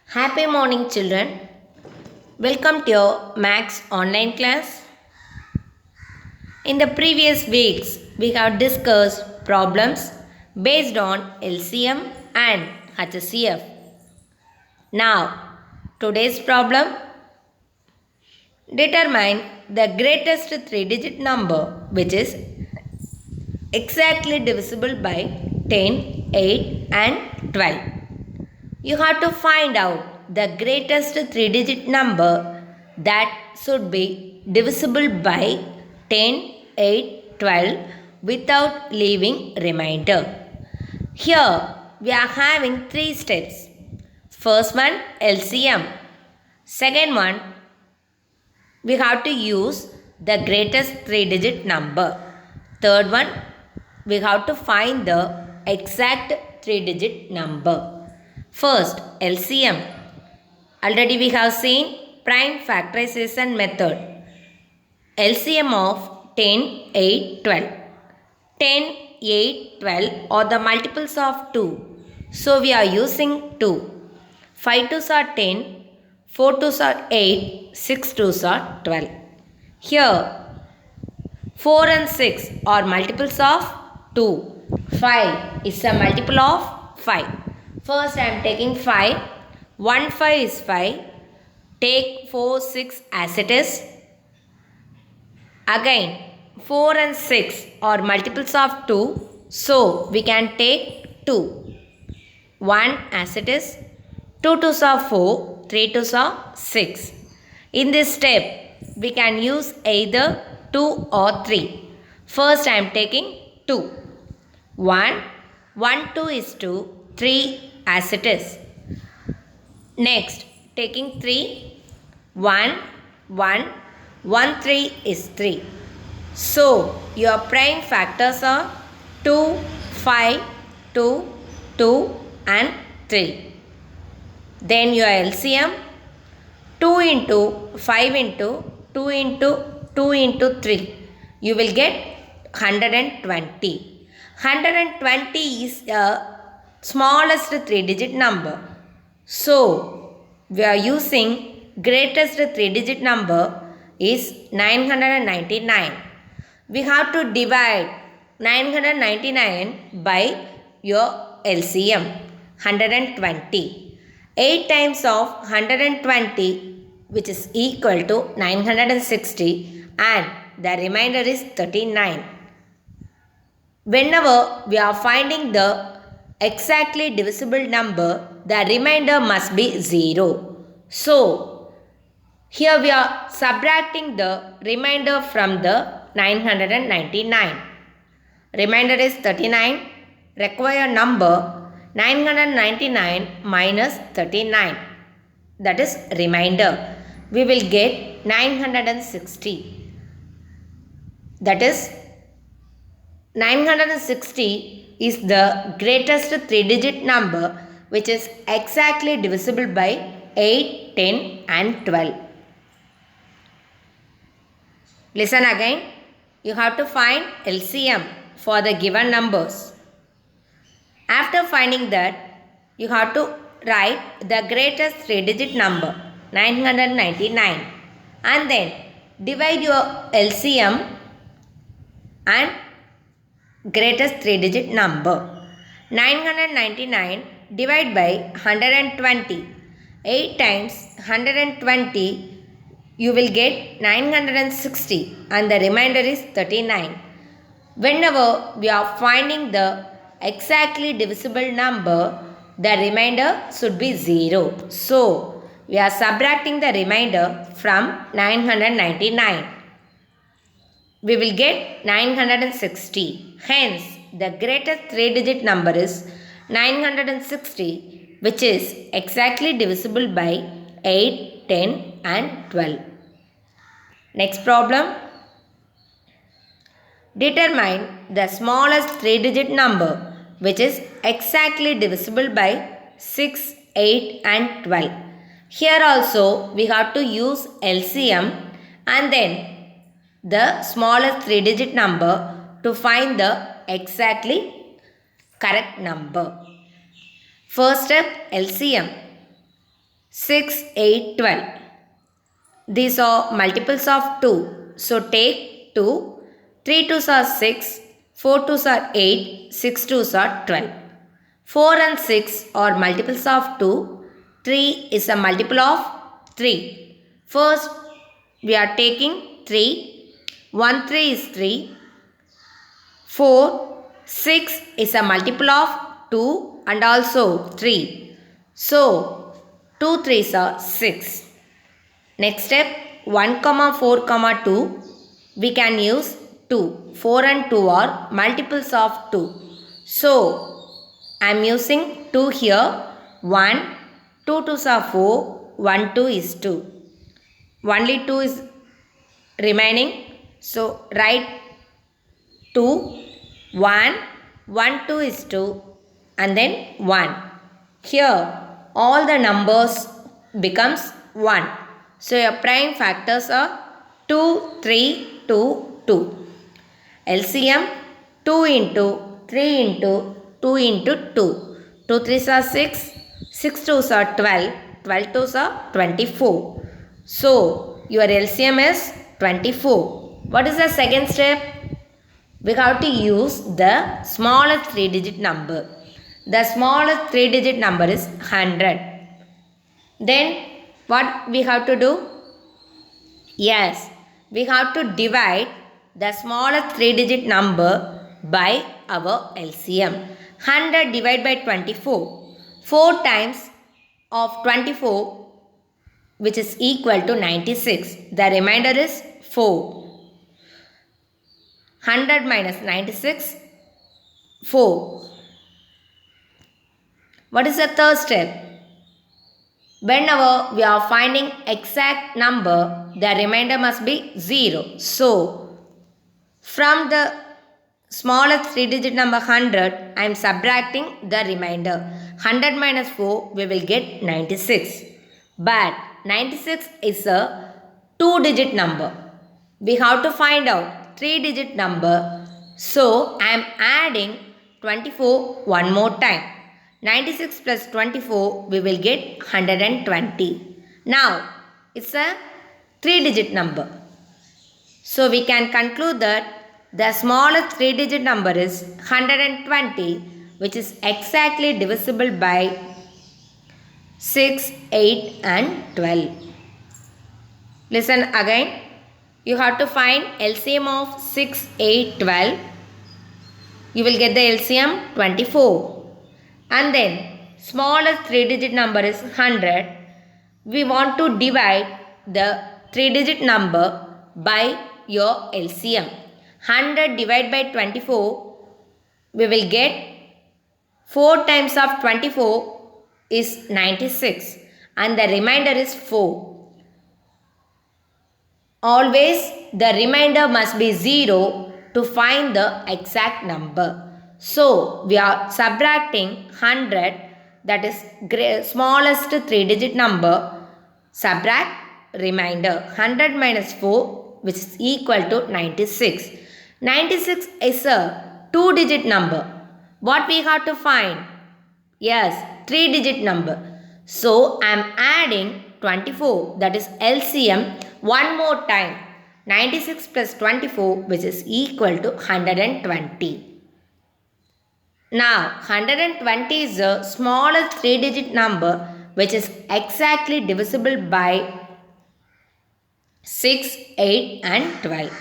Happy morning, children. Welcome to your Max online class. In the previous weeks, we have discussed problems based on LCM and HCF. Now, today's problem, determine the greatest three-digit number which is exactly divisible by 10, 8 and 12. You have to find out the greatest three-digit number that should be divisible by 10, 8, 12 without leaving remainder. Here we are having three steps. First one LCM. Second one we have to use the greatest three-digit number. Third one we have to find the exact three-digit number. First, LCM. Already we have seen prime factorization method. LCM of 10, 8, 12. 10, 8, 12 are the multiples of 2. So we are using 2. 5 2s are 10, 4 2s are 8, 6 2s are 12. Here, 4 and 6 are multiples of 2. 5 is a multiple of 5. First I am taking 5. 1 5 is 5. Take 4 6 as it is. Again 4 and 6 are multiples of 2. So we can take 2. 1 as it is. 2 2s are 4. 3 2s are 6. In this step we can use either 2 or 3. First I am taking 2. 1. 1 2 is 2. 3 as it is. Next, taking 3, 1, 1, 1, 3 is 3. So, your prime factors are 2, 5, 2, 2 and 3. Then your LCM 2 into 5 into 2 into 2 into 3. You will get 120. 120 is a smallest three-digit number. So, we are using greatest three-digit number is 999. We have to divide 999 by your LCM 120. 8 times of 120 which is equal to 960 and the remainder is 39. Whenever we are finding the exactly divisible number, the remainder must be 0. So, here we are subtracting the remainder from the 999. Remainder is 39. Required number 999 minus 39. That is remainder. We will get 960. That is 960 is the greatest three-digit number which is exactly divisible by 8, 10 and 12. Listen again. You have to find LCM for the given numbers. After finding that, you have to write the greatest three-digit number 999 and then divide your LCM and greatest three-digit number. 999 divided by 120. 8 times 120 you will get 960 and the remainder is 39. Whenever we are finding the exactly divisible number, the remainder should be 0. So, we are subtracting the remainder from 999. We will get 960. Hence, the greatest three-digit number is 960 which is exactly divisible by 8, 10 and 12. Next problem. Determine the smallest three-digit number which is exactly divisible by 6, 8 and 12. Here also we have to use LCM and then the smallest three-digit number to find the exactly correct number. First step LCM. 6, 8, 12. These are multiples of 2. So take 2. 3 2s are 6. 4 2s are 8. 6 2s are 12. 4 and 6 are multiples of 2. 3 is a multiple of 3. First, we are taking 3. 1 3 is 3. 4, 6 is a multiple of 2 and also 3. So, 2 3s are 6. Next step, 1, 4, 2, we can use 2. 4 and 2 are multiples of 2. So, I am using 2 here. 1, 2 2s are 4, 1 2 is 2. Only 2 is remaining. So, write 2, 1, 1 2 is 2 and then 1. Here, all the numbers becomes 1. So, your prime factors are 2, 3, 2, 2. LCM 2 into 3 into 2 into 2. 2 3s are 6, 6 2s are 12, 12 2s are 24. So, your LCM is 24. What is the second step? We have to use the smallest 3-digit number. The smallest 3-digit number is 100. Then what we have to do? Yes, we have to divide the smallest 3-digit number by our LCM. 100 divided by 24. 4 times of 24 which is equal to 96. The remainder is 4. 100 minus 96, 4. What is the third step? Whenever we are finding exact number, the remainder must be 0. So, from the smallest 3-digit number 100, I am subtracting the remainder. 100 minus 4, we will get 96. But 96 is a 2-digit number. We have to find out 3-digit number. So, I am adding 24 one more time. 96 plus 24, we will get 120. Now, it's a 3-digit number. So, we can conclude that the smallest 3-digit number is 120, which is exactly divisible by 6, 8 and 12. Listen again. You have to find LCM of 6, 8, 12. You will get the LCM 24. And then smallest 3-digit number is 100. We want to divide the 3-digit number by your LCM. 100 divided by 24, we will get 4 times of 24 is 96 and the remainder is 4. Always the remainder must be 0 to find the exact number. So, we are subtracting 100, that is smallest 3-digit number, subtract remainder. 100 minus 4, which is equal to 96. 96 is a 2-digit number. What we have to find? Yes, 3-digit number. So, I am adding 24, that is LCM, one more time. 96 plus 24, which is equal to 120. Now, 120 is the smallest 3-digit number which is exactly divisible by 6, 8 and 12.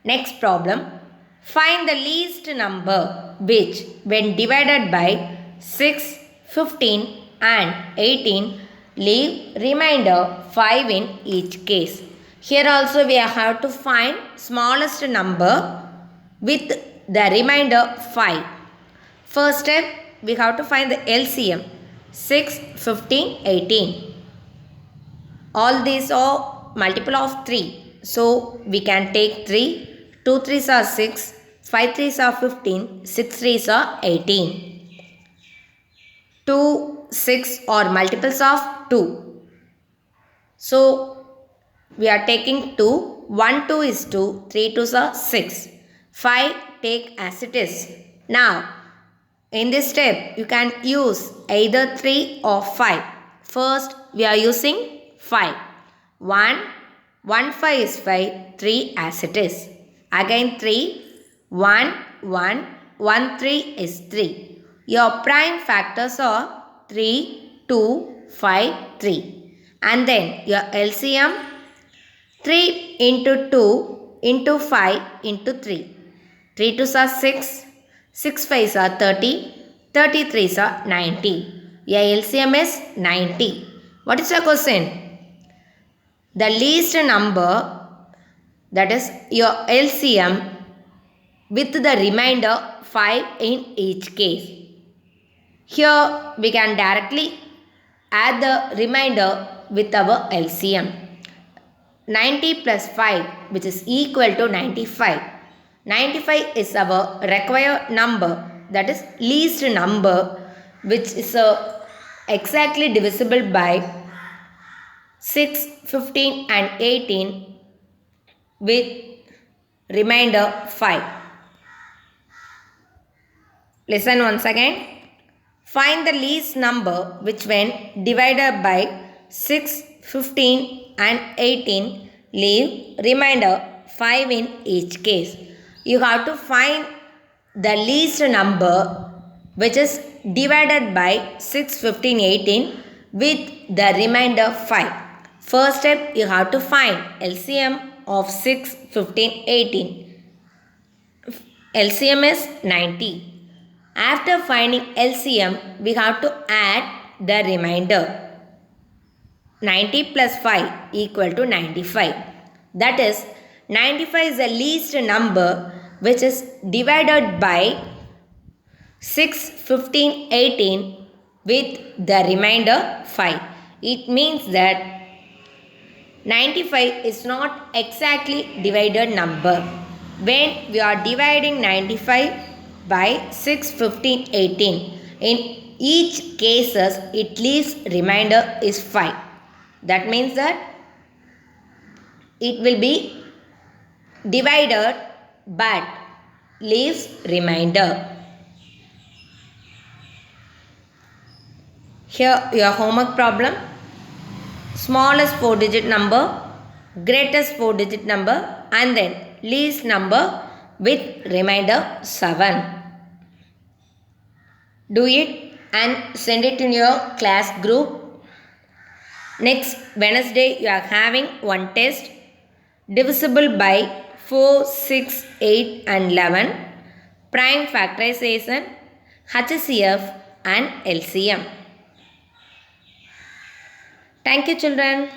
Next problem. Find the least number which when divided by 6, 15 and 18 leave remainder 5 in each case. Here also we have to find smallest number with the remainder 5. First step, we have to find the LCM 6, 15, 18. All these are multiple of 3. So we can take 3. 2 3s are 6. 5 3s are 15. 6 3s are 18. 2, 6 are multiples of 2. So we are taking 2. 1 2 is 2. 3 2s are 6. 5 take as it is. Now, in this step, you can use either 3 or 5. First, we are using 5. 1, 1 5 is 5, 3 as it is. Again 3, 1, 1, 1 3 is 3. Your prime factors are 3, 2, 5, 3. And then your LCM 3 into 2 into 5 into 3. 3 2s are 6, 6 5s are 30, 33s are 90. Your LCM is 90. What is your question? The least number, that is your LCM, with the remainder 5 in each case. Here we can directly add the remainder with our LCM. 90 plus 5, which is equal to 95. 95 is our required number, that is least number, which is exactly divisible by 6, 15 and 18 with remainder 5. Listen once again. Find the least number which when divided by 6, 15 and 18 leave remainder 5 in each case. You have to find the least number which is divided by 6, 15, 18 with the remainder 5. First step, you have to find LCM of 6, 15, 18. LCM is 90. After finding LCM, we have to add the remainder. 90 plus 5 equal to 95. That is, 95 is the least number which is divided by 6, 15, 18 with the remainder 5. It means that 95 is not exactly divided number. When we are dividing 95 by 6, 15, 18, in each cases it leaves remainder is 5. That means that it will be divided but leaves remainder. Here your homework problem. Smallest 4-digit number, greatest 4-digit number, and then least number with remainder 7. Do it and send it in your class group. Next Wednesday you are having one test, divisible by 4, 6, 8 and 11, prime factorization, HCF and LCM. Thank you children.